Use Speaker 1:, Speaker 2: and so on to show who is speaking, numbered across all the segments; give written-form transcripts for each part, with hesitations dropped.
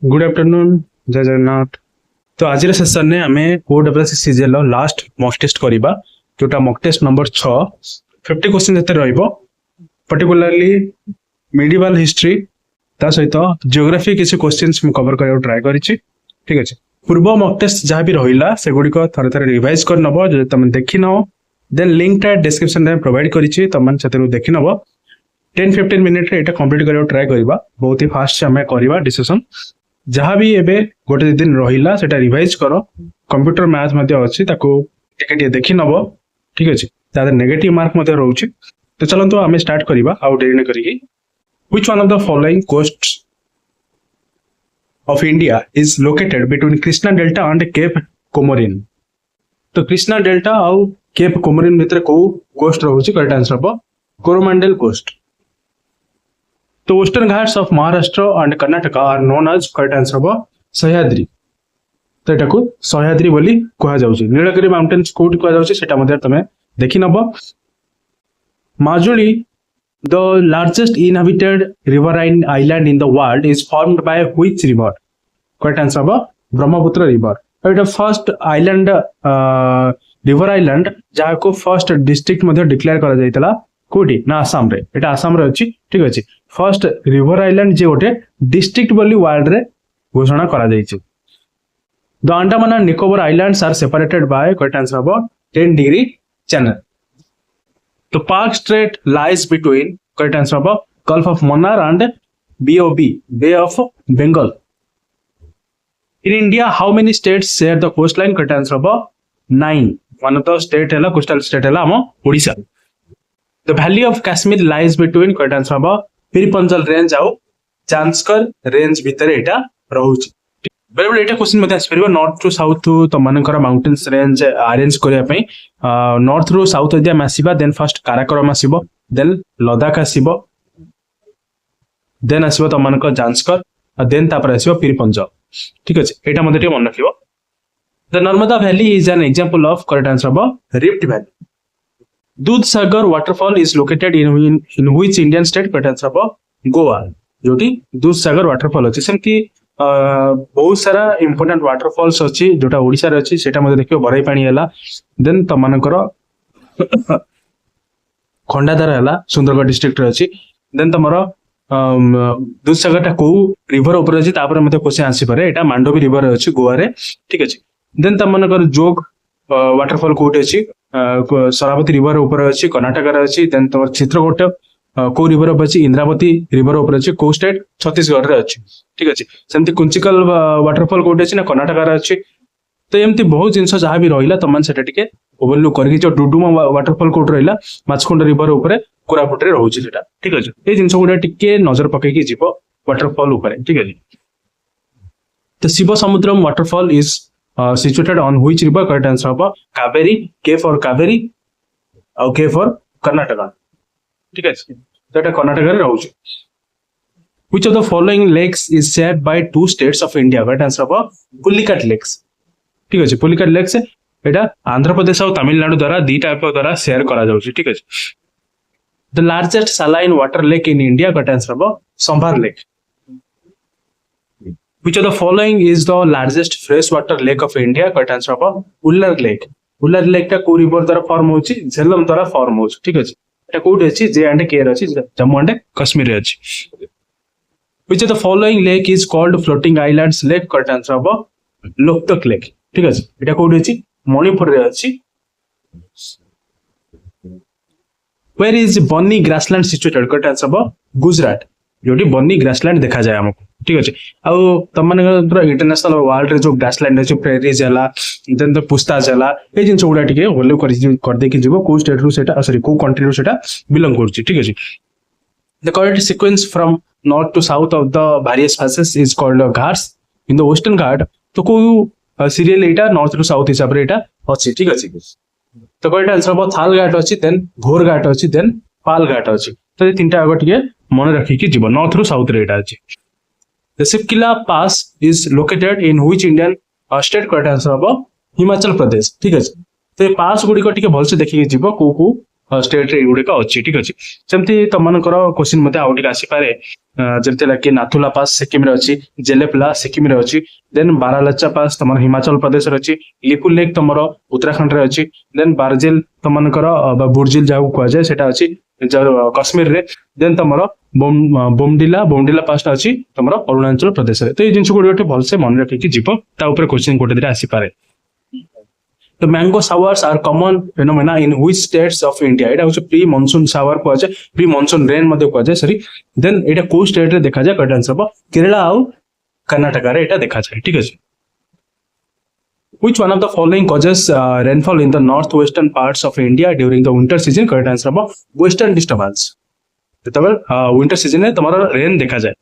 Speaker 1: Good afternoon जय जगन्नाथ। तो आज सेसन में आम ओडब्ल्यूएससीसीजीएल लास्ट मॉक टेस्ट करवा जोटा mock test number 6 50 question particularly medieval history ता सहित जियोग्राफी किसी क्वेश्चंस मु कवर करने ट्राए करी। ठीक अच्छे पूर्व मॉक टेस्ट जहाँ भी रहा से गुड़िक थे थे रिवाइज कर नब जो तुम देखी न देन लिंक टा डिस्क्रिप्शन में प्रोवाइड करी तुम देखी नब 10-15 मिनिट रे कंप्लीट करने ट्राए करवा। बहुत ही फास्ट आम करवा डिस्कशन जहाँ भी एबे गोटे दिन रहा से रिवाइज कर कंप्यूटर मैथ अच्छी देखी नब। ठीक अच्छे तार नेगेटिव मार्क रोचे। तो चलते आम स्टार्ट करवा आउ डेरी करी। Which one of the following coasts of India is located between Krishna Delta and Cape Comorin? तो कृष्णा डेल्टा आउ केप कोमोरिन भितर को कोस्ट रोचे करेक्ट आंसर हम कोरोमांडेल कोस्ट। तो western Ghats of Maharashtra and Karnataka are known as correct answer हम सह्याद्री। तो यहाँ को सह्याद्री बोली कह जाउछि। नीलगिरी माउंटेन्स कोड कह जाउछि सेटा मध्ये तमे देखि नब। Majuli the largest inhabited riverine island in the world is formed by which river? Correct answer हम ब्रह्मपुत्र रिवर। एटा फर्स्ट आइलैंड रिवर आइलैंड जहाँ को फर्स्ट डिस्ट्रिक्ट मध्ये डिक्लेयर करा जायतला कोठी ना आसाम रे। एटा आसाम रे अछि। ठीक अछि फर्स्ट रिवर आइलैंड जे गोटे डिस्ट्रिक्ट बोली वर्ल्ड रे घोषणा करा जायछि। The Andaman and Nicobar islands are separated by correct answer हम 10 डिग्री चैनल। तो Park Strait lies between correct answer of Gulf of Mannar and BOB Bay of Bengal. In India, how many states share the coastline? Correct answer of 9. One of the state है coastal state है हम Odisha. The Valley of Kashmir lies between correct answer of Pir Panjal range आउ Zanskar range भितर एटा रहुछि। बेले बेले question मत आसपर north to south तुम माउंटेन्स रेंज अरेंज करने नॉर्थ रू साउथ यदि आम आसवा देन फर्स्ट काराकोरम आसब देन लदाख आसब देन आसब तुम जांस्कर देन तापर आसब पिरिपंजल। ठीक अच्छे यहाँ मत मन रख। The Narmada valley is an example of correct answer हम rift valley. Dudhsagar waterfall is located in which Indian state? Correct answer हम गोवा जोटी दूधसागर वाटरफॉल अच्छे। सेमती बहुत सारा इंपोर्टेंट वाटरफॉल्स अच्छी जोटा ओडिशा रे अच्छी सेटा मध्ये देखियो बराई पानी हैला देन तमानकर खंडाधार हैला सुंदरगढ़ डिस्ट्रिक्ट रे अच्छी देन तमर दूधसागर टा को रिवर ऊपर अच्छी तापर मध्ये क्वेश्चन आसी पारे एटा मांडवी रिवर अच्छी गोवा रे। ठीक अछि देन तमानकर जोग वाटरफॉल कोटे अच्छी शरावती रिवर ऊपर अच्छी कर्नाटक रे अच्छी देन तमर चित्रकूट को रिवर अच्छी इंद्रावती रिवर ऊपर अच्छी को स्टेट छत्तीसगढ़ रे अच्छी। ठीक अच्छे सेमती कुंचिकल वाटरफॉल कोटे अच्छी ना कर्नाटक रे अच्छी। तो एमती बहुत जिनस जहाँ भी रहा तुम से ओवरलुक करके जो डुडुमा वाटरफॉल कोट रहा माछकुंड रिवर ऊपर कोरापुट रे रहउछि सेटा। ठीक अच्छे ये जिनस गुड़ा टिके नजर पकईकी जीव वाटरफॉल ऊपर। ठीक अच्छे तो Shivasamudram waterfall is situated on which river? Correct answer हम कावेरी के फॉर कावेरी और के फॉर कर्नाटक। ठीक है तो ये कर्नाटक रे रहउछि। Which of the following lakes is shared by 2 states of India? Correct answer हम पुलिकाट लेक्स। ठीक अच्छे पुलिकाट लेक्स एटा आंध्र प्रदेश और तमिलनाडु द्वारा दी टाइप द्वारा शेयर करा जाउछि। ठीक अच्छे the largest saline water lake in India? Correct answer हम संभार lake. Which of the following is the largest freshwater lake of India? Correct answer हम उल्लर लेक। उल्लर लेक टा को रिवर द्वारा फॉर्म होछि झेलम द्वारा फॉर्म होछि। ठीक अच्छे एटा कोड अछि जे एंड के रे अछि जम्मू एंड कश्मीर रे अछि। Which of the following lake is called floating islands lake? Correct answer हम लोकतक लेक। ठीक अच्छे एटा कोड अछि मणिपुर रे अछि। Where is Banni grassland situated? Correct answer हम गुजरात जोटी बन्नी ग्रासलैंड देखा जाए हमको। ठीक अच्छे आउ तुम इंटरनेशनल वर्ल्ड रे जो ग्रासलैंड अछि प्रेरीज हला देन तो पुस्ताज हला ए जिंस गुडा टिके होलो कर दे कि जीवो को स्टेट रु सेटा सॉरी को कंट्री रु सेटा बिलोंग करछि। ठीक अछि the correct sequence from north to south of the various phases is called Ghats in the western Ghat। तो को serial Etah north to south हिसाब रे एटा अछि। ठीक अछि तो करेक्ट आंसर हम थाल घाट अछि देन घोर घाट अछि देन पाल घाट अछि। तो ये तीनटा आगो टिके मन रखी कि जीव नॉर्थ टू साउथ रे एटा अछि। The Shipki La pass is located in which Indian state? Correct answer हम हिमाचल प्रदेश। ठीक अछि तो ये पास गुडी को टिके भलसे देखि कि जीव को स्टेट रे एगुड़िक अच्छी ठीक अच्छे सेमती तुमकर क्वेश्चन मत आउ टे आसीपे जमती कि नाथुला पास सिक्किम रे अच्छी जेलेपला सिक्किम रे अच्छी देन बारालाचा पास तुम हिमाचल प्रदेश अच्छी लिपुल लेक तुम उत्तराखंड रे अच्छी देन बारजिल तुमकर बुर्जिल जहाँ कहुए से अच्छी कश्मीर रे देन तुम बोमडिला बोमडिला पास अच्छी तुम अरुणाचल प्रदेश रे तो ये जिन गुड़ भलसे मन रखिकी जीव क्वेश्चन गोटे दिन आसीपे The mango showers are common phenomena in which states of India? এটা হচ্ছে প্রি মনসুন শাওয়ার কোয়া যায় প্রি মনসুন রেন মধ্যে কোয়া যায় সরি দেন এটা কোন স্টেট রে দেখা যায় করেক্ট आंसर হবো কেরালা আর কর্ণাটক রে এটা দেখা যায় ঠিক আছে Which one of the following causes rainfall in the northwestern parts of India during the winter season? Correct answer হবো western disturbance যেতবে winter season এ তোমার রেন দেখা যায়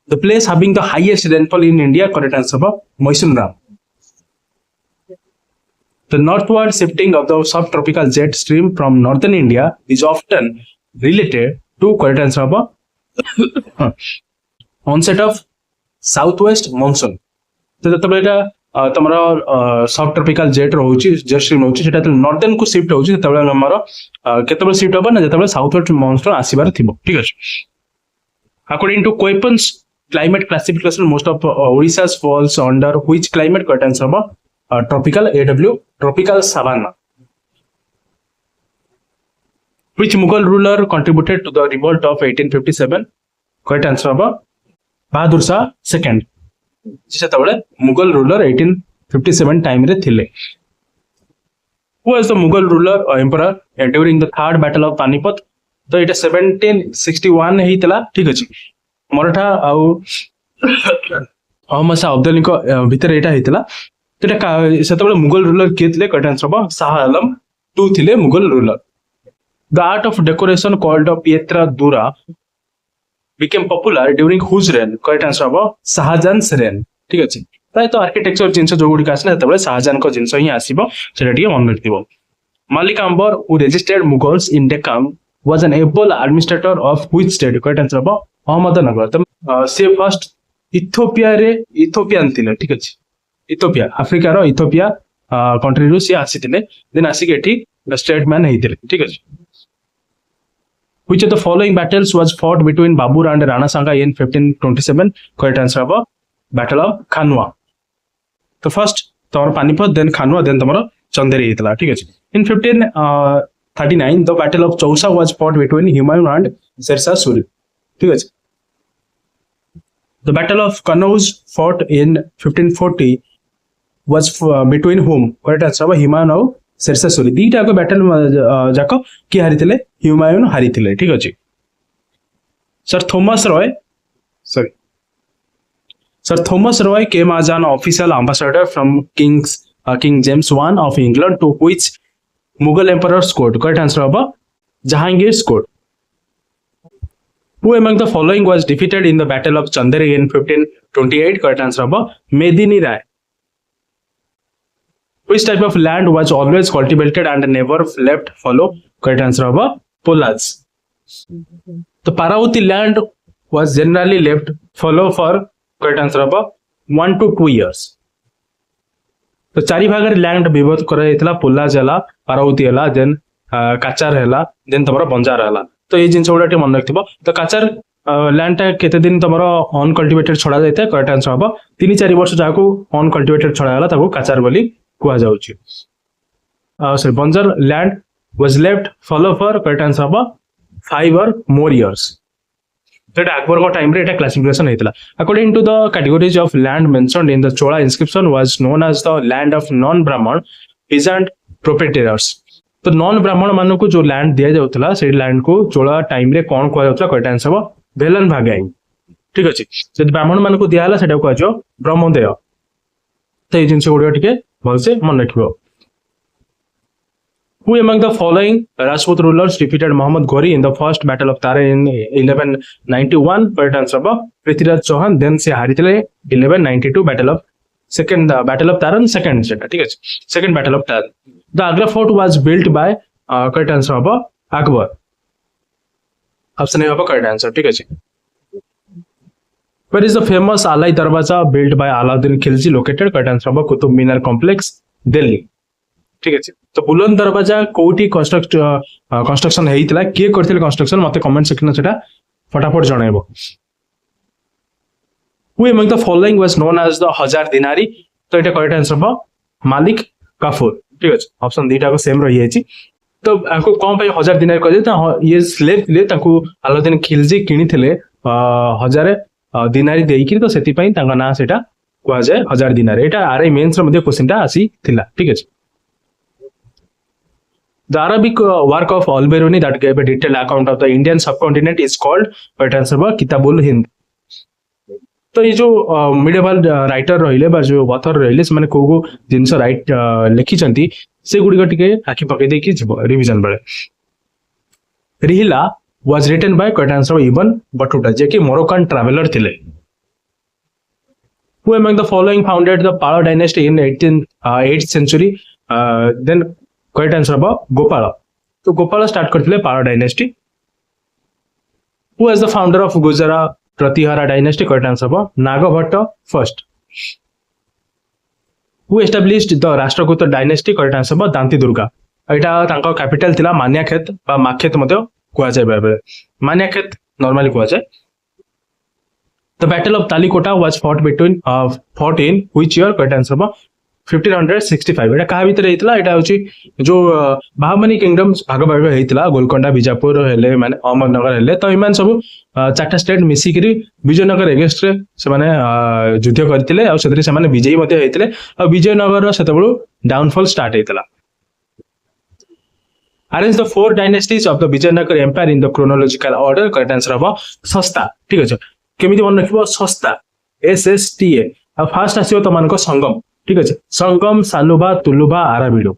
Speaker 1: The place having the highest rainfall in India? Correct answer হবো মৈসুররাম The northward shifting of the subtropical jet stream from northern India is often related to correct answer of onset of southwest monsoon. तो जब এটা তোমার subtropical jet রହୁଛି jet stream রହୁଛି সেটা northern को shift হଉଛି যেতବେଳେ ଆମର କେତେବେଳେ shift ହବ ନା ଯେତେବେଳେ southwest monsoon ଆସିବାର ଥିବ ଠିକ ଅଛି According to Koipan's climate classification most of Odisha falls under which climate? Correct answer of tropical AW tropical savanna Which Mughal ruler contributed to the revolt of 1857? Correct answer haba Bahadur Shah second যেতବେଳେ Mughal ruler 1857 time রে thile Who was the Mughal ruler or emperor during the third battle of Panipat? तो এটা 1761 ହେଇଥିଲା ଠିକ ଅଛି ମରାଠା ଆଉ ଅହମଦ ଶାହ ଅବଦାଲୀଙ୍କ ଭିତରେ ଏଇଟା ହେଇଥିଲା ସେତେବେଳେ ମୁଗଲ ରୁଲର କିଏ ଥିଲେ କରେକ୍ଟ ଆନ୍ସର ହବ ଶାହ ଆଲମ 2 ଥିଲେ Mughal ruler the art of decoration called pietra dura became popular during whose reign? Correct answer ହବ ଶାହଜାହାନ୍ସ reign ଠିକ ଅଛି ପ୍ରାୟତଃ ଆର୍କିଟେକ୍ଚର ଜିନିଷ ଯୋଉଗୁଡିକ ଆସିଲା ସେତେବେଳେ ଶାହଜାହାନଙ୍କ ଜିନିଷ ହିଁ ଆସିବ ସେଟା ଟିକେ ମନେ ରଖିଥିବ ମାଲିକ ଆମ୍ବର who resisted Mughals in Deccan was an able administrator of which state? Correct answer ହବ ଅହମ୍ମଦନଗର ସେ ଫାର୍ଷ୍ଟ ଇଥିଓପିଆରେ ଇଥିଓପିଆନ ଥିଲେ ଠିକ ଅଛି इथोपिया आफ्रिकार इथोपिया कंट्री रु सी आसीथिले देन आसिक एठी स्टेटमैन हेइथिले ठीक अछि Which of the following battles was fought between Babur and Rana Sanga in 1527? Correct answer haba Battle of Khanwa तो फर्स्ट तमर पानीपत देन खानुआ देन तमर चंदेरी हेतला ठीक अछि In 1539 the battle of Chausa was fought between Humayun and Shershah Suri ठीक अछि The battle of Kannauj fought in 1540 was between whom? Correct answer haba Humayun और शेरशाह सूरी दीटा को battle जाक किए हारिथिले ह्यूमायून हारिथिले ठीक अछि sir Thomas Roy came as an official ambassador from King James I of England to which Mughal emperor's court? Correct answer haba Jahangir's court Who among the following was defeated in the battle of Chanderi in 1528? Correct answer haba Medini Rai Which type of land was always cultivated and never left fallow? Correct answer haba Pollads The Paravati land was generally left fallow for correct answer haba 1 to 2 years तो चारि भागर land विभक्त करा हेतला पोल्लाज हला पारावती हला then Cachar हला then तमरो Banjar हला तो ये जिंस गुडा टे मन रखथिबो तो काचार लैंड टा केते दिन तमरो अनकल्टिवेटेड छडा जायते करेक्ट आंसर हबो 3-4 वर्ष जाको अनकल्टिवेटेड छडा हला ताको काचार बोली कुआ जाउची sorry banjar land was left fallow for correct answer हबो 5 or more years that Akbar ko time re eta classification heitala according to the categories of land mentioned in the Chola inscription was known as the land of non brahman peasant proprietors तो non ब्राह्मण मानक को जो land दिया जाउतला से land को चोला time रे कोन कोआ जाउतला correct answer हो भेलन भागाई ठीक अछि जद ब्राह्मण मानक को दियाला सेटा को आजो ब्रह्मदेव तो ये जिंस गुडा टिके भलसे मन रखिबो Who among the following Rajput rulers defeated Muhammad Ghori in the first battle of Tara in 1191? Correct answer haba Prithviraj Chauhan then se haritile 1192 battle of Tara second seta ठीक अछि second battle of Tara The Agra fort was built by correct answer haba Akbar option A haba correct answer ठीक अछि Where is the famous Alai Darwaza built by Alauddin Khilji located? Correct answer haba Qutub Minar complex Delhi ठीक अछि तो बुलंद दरवाजा कोठी construction हेइतला के करथिले कंस्ट्रक्शन मते कमेंट सेक्शन सेटा फटाफट जणाइबो who among the following was known as the Hazar Dinari तो एटा करेक्ट आंसर हो मालिक काफूर ठीक अछि ऑप्शन दीटा को सेम रही अछि तो आको कोन पे हजार दिनारी कहले त ये स्लेव थिले ताको अलाउद्दीन खिलजी किनिथिले हजार दिनारी देइकि तो सेति पई तांगा ना सेटा कुआ जाय हजार दिनारी एटा आरआई मेंस रो मध्ये क्वेश्चन टा आसी थिला ठीक अछि The Arabic work of Al-Biruni that gave a detailed account of the Indian subcontinent is called right answer was Kitabul Hind. तो ये जो मिडिएवल राइटर रहिले बा जो ऑथर रहिले से माने को जिंस राइट लिखि चंती से गुडी टिके आखि पके दे कि रिवीजन बळे रिहिला was written by correct answer Ibn Battuta जे कि मोरक्कन ट्रैवलर थिले who among the following founded the Pala dynasty in 8th century then correct answer अब गोपाल तो गोपाल स्टार्ट करथिले पाला dynasty who was the founder of गुजरा प्रतिहारा डायनेस्टी करेक्ट आंसर अब Nagabhata first who established the Rashtrakuta dynasty correct answer अब दांती दुर्गा एटा तांका capital थिला मान्याखेत बा माखेत मध्ये कुआ जाय बेबे मान्याखेत नॉर्मली कुआ जाय the battle of Talikota was fought in which year correct answer अब 1565 एटा कहा भीतर हेतला एटा होची जो बाहमनी किंगडम्स भाग भाग हेतला गोलकोंडा बिजापुर हेले माने अहमदनगर हेले तो इमान सब चारटा स्टेट मिसी करी विजयनगर एगेंस्ट रे से माने युद्ध करथिले आ सेतरे से माने विजयी मध्ये हेतले आ विजयनगर सेतबळु डाउनफॉल स्टार्ट हेतला arrange the four dynasties of the Vijayanagara empire in the chronological order correct answer अब सस्ता ठीक अछि केमिति मन रखिबो सस्ता SSTA आ फास्ट आसीओ त मानको संगम ठीक है संगम सालुबा तुलुबा आराबिडो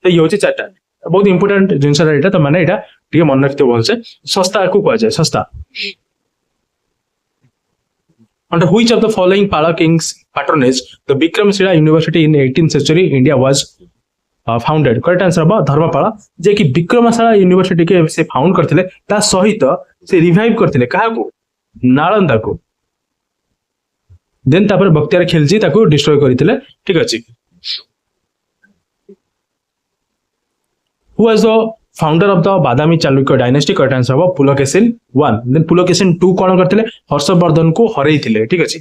Speaker 1: तो ये होची चारटा बहुत इंपोर्टेंट जिनस एटा तो माने एटा ठीक मन रखते बोल से सस्ता को कह जाय सस्ता under which of the following Pala kings patronage the Bikramshila University in 18th century India was founded correct answer अब धर्मपाला जे कि विक्रमशिला यूनिवर्सिटी के से फाउंड करथिले ता सहित से रिवाइव करथिले काहा को नालंदा को देन तापर बख्तियार खिलजी ताको डिस्ट्रॉय करिथिले ठीक अछि who was the founder of the Badami Chalukya dynasty correct answer अब पुलकेशिन 1 देन पुलकेशिन 2 कोन करथिले हर्षवर्धन को हरैथिले ठीक अछि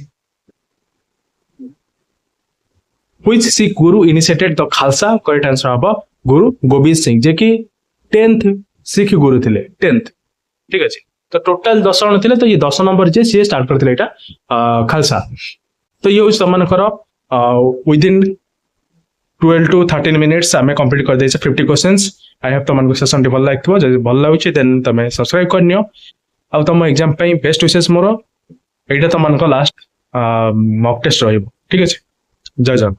Speaker 1: which Sikh Guru initiated the Khalsa correct answer अब गुरु गोविंद सिंह जे कि 10th सिख गुरु थिले 10th ठीक अछि तो टोटल 10 जन थिले तो ये 10 नंबर जे सी स्टार्ट करथिले एटा खालसा तो ये समान करो विद इन 12 to 13 मिनिट्स आमे कंप्लीट कर देछ 50 क्वेश्चंस आई हैव तो मन सेशन भल लागथबो जे भल लागुछि देन तमे सब्सक्राइब करनियो आ तम एग्जाम पई बेस्ट विशेष मोर एटा तो मन को लास्ट मॉक टेस्ट रहइबो ठीक अछि जय जय